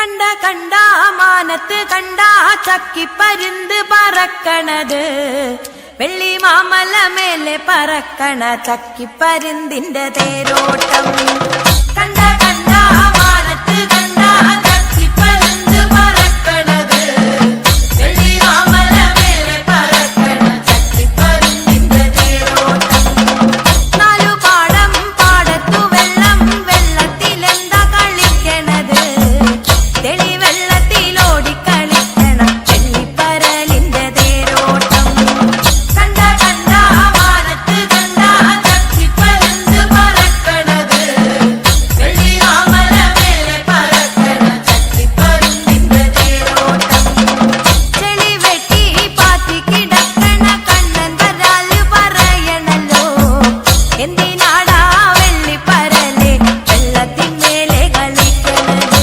കണ്ട കണ്ട മാനത്ത് കണ്ട ചക്കിപ്പരുന്ത് പറക്കണത് വെള്ളി മാമല മേലെ പറക്കണ ചക്കിപ്പരുന്തിന്റെ തേരോട്ടം. കണ്ട കണ്ട മാനത്ത് കണ്ട ചക്കിപ്പരുന്ത് പറക്കണത് വെള്ളി മാമല മേലെ പറക്കണ ചക്കിപ്പരുന്തിന്റെ തേരോട്ടം. നാലു പാടം പാടത്തു വെള്ളം വെള്ളത്തിലെന്താ കളിക്കണത് തെളിവെള്ളത്തിലോടി കളിക്കണം വെള്ളിപ്പരലിന്റെ തേരോട്ടം. കണ്ട കണ്ട മാനത്ത് കണ്ട ചക്കിപ്പരുന്ത് പറക്കണത് വെള്ളി മാമല മേലെ പറക്കണ ചക്കിപ്പരുന്തിന്റെ തേരോട്ടം. ചെളി വെട്ടി പാത്തി കിടക്കണ കണ്ണൻ വരാല് പറയണല്ലോ എന്തിനാടാ വെള്ളിപ്പരലെ വെള്ളത്തിന്മേലെ കളിക്കണത്.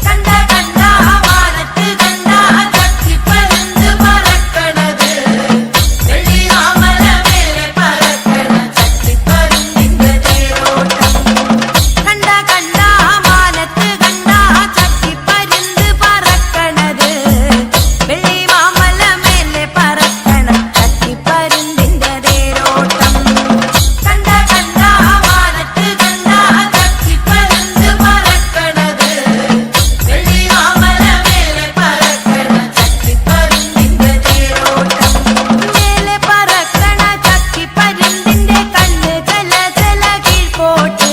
കണ്ട കണ്ട മാനത്ത് കണ്ട ചക്കിപ്പരുന്ത് പറക്കണത് വെള്ളി മാമല മേലെ പറക്കണ ചക്കിപ്പരുന്തിന്റെ തേരോട്ടം. കണ്ട കണ്ട മാനത്ത് കണ്ട ചക്കിപ്പരുന്ത് പറക്കണത് വെള്ളി മാമല മേലെ പറക്കണ ചക്കിപ്പരുന്തിന്റെ തേരോട്ടം. കണ്ട കണ്ട മാനത്ത് കണ്ട ചക്കിപ്പരുന്ത് പറക്കണത് വെള്ളി മാമല മേലെ പറക്കണ ചക്കിപ്പരുന്തിന്റെ തേരോട്ടം. മേലെ പറക്കണ ചക്കിപ്പരുന്തിന്റെ കണ്ണ് ജല ജല കീഴ്പോട്ട്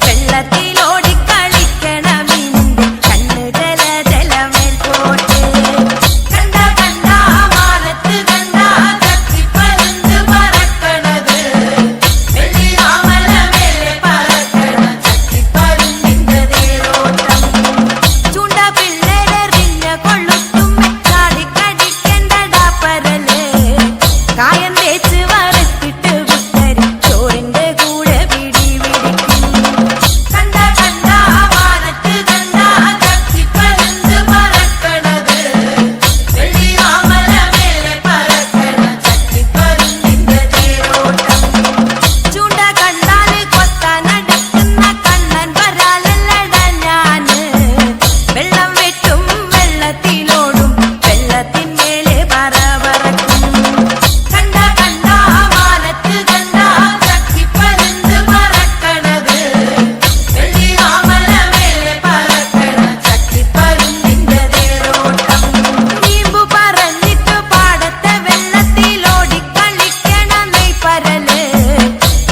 വെള്ളത്തിലോടി കളിക്കണ മീനിന്റെ കണ്ണ് ജല ജല മേൽപോട്ട്. കണ്ട കണ്ട മാനത്ത് കണ്ട ചക്കിപ്പരുന്ത് പറക്കണത് വെള്ളി മാമല മേലെ പറക്കണ ചക്കിപ്പരുന്തിന്റെ തേരോട്ടം. ചൂണ്ട പിള്ളേരെറിഞ്ഞ കൊള്ളുത്തുമ്മെ ചാടിക്കടിക്കണ്ടടാ പരല് കായം തേച്ച് വറുത്തിട്ട് വിട്ടരി ചോറിന്റെ കൂടെ പിടി പിടിക്കും. കണ്ട കണ്ട മാനത്ത് കണ്ട ചക്കിപ്പരുന്ത് പറക്കണത് വെള്ളി മാമല മേലെ പറക്കണ ചക്കിപ്പരുന്തിന്റെ തേരോട്ടം. ചൂണ്ട കണ്ടാല് കൊത്താനടുക്കുന്ന കണ്ണൻ വരാലല്ലട ഞാന് വെള്ളം വെട്ടും വെള്ളത്തിലോടും വെള്ളത്തിന്മേലെ പറക്കും. കണ്ട കണ്ട മാനത്ത് കണ്ട ചക്കിപ്പരുന്ത് പറക്കണത് വെള്ളി മാമല മേലെ പറക്കണ ചക്കിപ്പരുന്തിന്റെ തേരോട്ടം. നീമ്പു പറഞ്ഞിട്ട് പാടത്തെ വെള്ളത്തിലോടി കളിക്കണ നെയ്പരല്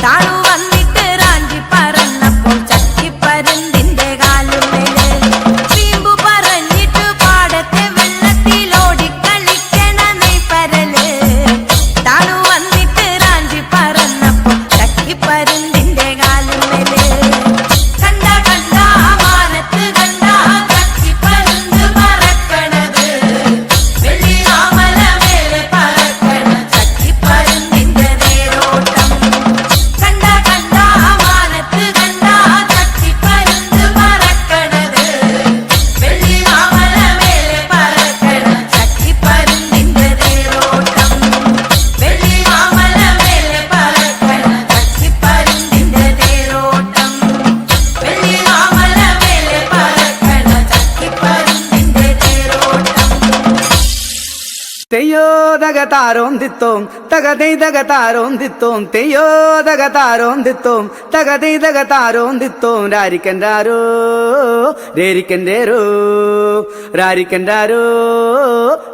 താണു വന്നിട്ട് റാഞ്ചി പറന്നപ്പോൾ ചക്കിപ്പരുന്തിന്റെ കാലുമേല്. വീമ്പു പറഞ്ഞിട്ട് പാടത്തെ വെള്ളത്തിലോടി കളിക്കണ നെയ്പരല് താണു വന്നിട്ട് റാഞ്ചി പറന്നപ്പോൾ ചക്കിപ്പരുന്തിന്റെ കാലുമേല്. കണ്ട കണ്ട മാനത്ത് കണ്ട ചക്കിപ്പരുന്ത് പറക്കണത് വെള്ളി മാമല മേലെ പറക്കണ ചക്കിപ്പരുന്തിന്റെ തേരോട്ടം. കണ്ട കണ്ട മാനത്ത് കണ്ട ചക്കിപ്പരുന്ത് പറക്കണത് വെള്ളി മാമല മേലെ പറക്കണ ചക്കിപ്പരുന്തിന്റെ തേരോട്ടം. വെള്ളി മാമല മേലെ പറക്കണ ചക്കിപ്പരുന്തിന്റെ തേരോട്ടം. വെള്ളി മാമല മേലെ പറക്കണ ചക്കിപ്പരുന്തിന്റെ തേരോട്ടം. തെയ്യോ തകതാരോം ദിത്തോം തകതൈ തകതാരോം ദിത്തോം തെയ്യോ തകതാരോം ദിത്തോം തകതൈ തകതാരോം ദിത്തോം രാരിക്കൻഡാരോ രേരിക്കൻഡേരോ രാരിക്കൻഡാരോ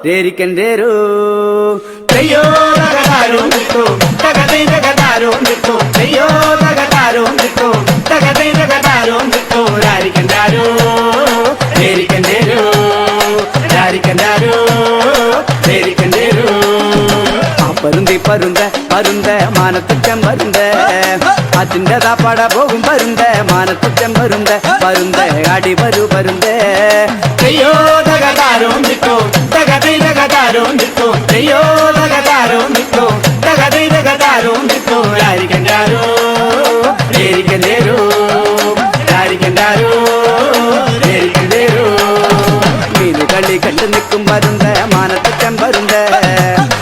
രേരിക്കൻഡേരോ. തെയ്യോ തകതാരോം ദിത്തോം തകതൈ തകതാരോം ദിത്തോം തെയ്യോ തകതാരോം ദിത്തോം തകതൈ തകതാരോം ദിത്തോം രാരിക്കൻഡാരോ രേരിക്കൻഡേരോ രാരിക്കൻഡാരോ രേരിക്കൻഡേരോ. പരുന്തി പരുന്ത പരുന്ത മാനത്തുറ്റം പരുന്ത അതിന്റെ താപ്പാട പോകും പരുന്ത മാനത്തുറ്റം പരുന്ത പരുന്ത അടി വരൂ പരുന്ത. തെയ്യോ തകതാരോം ദിത്തോം തകതൈ തകതാരോം ദിത്തോം തെയ്യോ തകതാരോം ദിത്തോം തകതൈ തകതാരോം ദിത്തോം രാരിക്കൻഡാരോ രേരിക്കൻഡേരോ രാരിക്കൻഡാരോ രേരിക്കൻഡേരോ. മീന് കളി കണ്ടു നിൽക്കും പരുന്ത മാനത്തുറ്റം പരുന്ത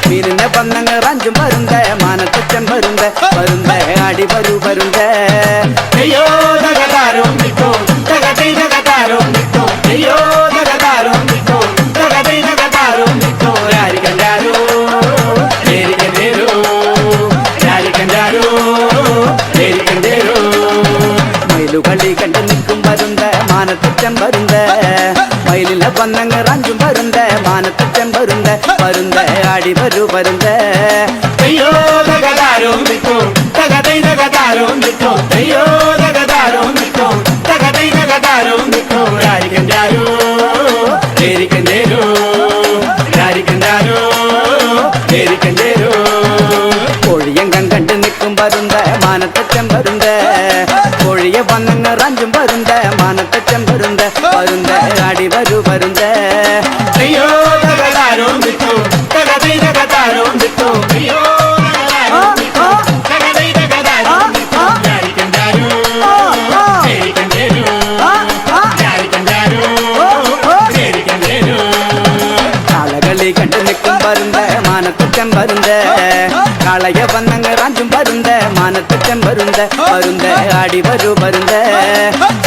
മീനിന്റെ പന്നങ്ങൾ റാഞ്ചും പരുന്ത മാനത്തുറ്റം പരുന്ത പരുന്ത അടി വരൂ പരുന്ത. തെയ്യോ തകതാരോം ദിത്തോം തകതൈ തകതാരോം ദിത്തോം തെയ്യോ വരുന്ന മാനത്തെ ചെമ്പരുന്ന വരുന്ന ആടി വരൂ വരുന്ന അയ്യോ തകതാരോ നിൽക്കോ തകതൈ തകതാരോ നിൽക്കോ അയ്യോ തകതാരോ നിൽക്കോ തകതൈ തകതാരോ നിൽക്കോ രാരിക്കണ്ടാരോ രാരിക്കണ്ടാരോ രാരിക്കണ്ടാരോ കോഴിയങ്കം കണ്ടു നിൽക്കും വരുന്ന മാനത്തെ ചെമ്പരുന്ന കോഴിയെ വന്നങ്ങ് റഞ്ചും വരുന്ന മാനത്തെ ചെമ്പരുന്ന വരുന്ന ആടി വരൂ വരുന്ന അയ്യോ തകതാരോ നിൽക്കോ തകതൈ തകതാരോ നിൽക്കോ അയ്യോ കണ്ടു നിൽക്കും വരുന്ന മാനത്തെ ചെമ്പരുந்த കാളയ വന്നങ്ങ് റാഞ്ചും വരുന്ന മാനത്തെ ചെമ്പരുந்த വരുന്ന ആടി വരൂ വരുന്ന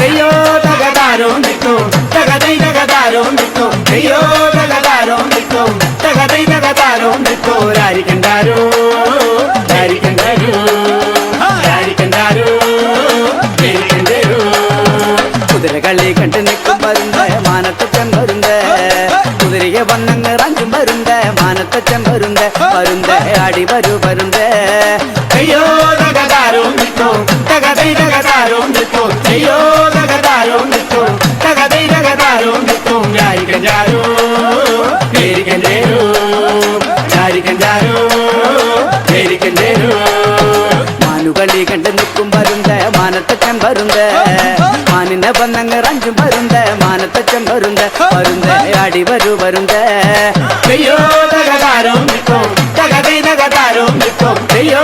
അയ്യോ തകതാരോ നിൽക്കോ തകതൈ തകതാരോ നിൽക്കോ അയ്യോ തകതാരോ നിൽക്കോ തകതൈ തകതാരോ നിൽക്കോ രാരിക്കണ്ടാരോ രാരിക്കണ്ടാരോ രാരിക്കണ്ടാരോ രാരിക്കണ്ടാരോ കുതിരകളി കണ്ടു നിൽക്കും വരുന്ന മാനത്തെ ചെമ്പരുந்த കുതിരയെ വന്നങ്ങ് റാഞ്ചും വരുന്ന മാനത്തെ ചെമ്പരുந்த വരുന്ന ആടി വരൂ വരുന്ന അയ്യോ തകതാരോ നിൽക്കോ തകതൈ തകതാരോ നിൽക്കോ അയ്യോ തകതാരോ നിൽക്കോ തകതൈ തകതാരോ നിൽക്കോ രാരിക്കണ്ടാരോ രാരിക്കണ്ടാരോ രാരിക്കണ്ടാരോ രാരിക്കണ്ടാരോ മാനുകളി കണ്ടു നിൽക്കും വരുന്ന മാനത്തെ ചെമ്പരുந்த മാനിനെ വന്നങ്ങ് റഞ്ചും വരുന്ന മാനത്തെ ചെമ്പരുந்த വരുന്ന ആടി വരൂ വരുന്ന അയ്യോ തകതാരോ നിൽക്കോ തകതൈ തകതാരോ നിൽക്കോ അയ്യോ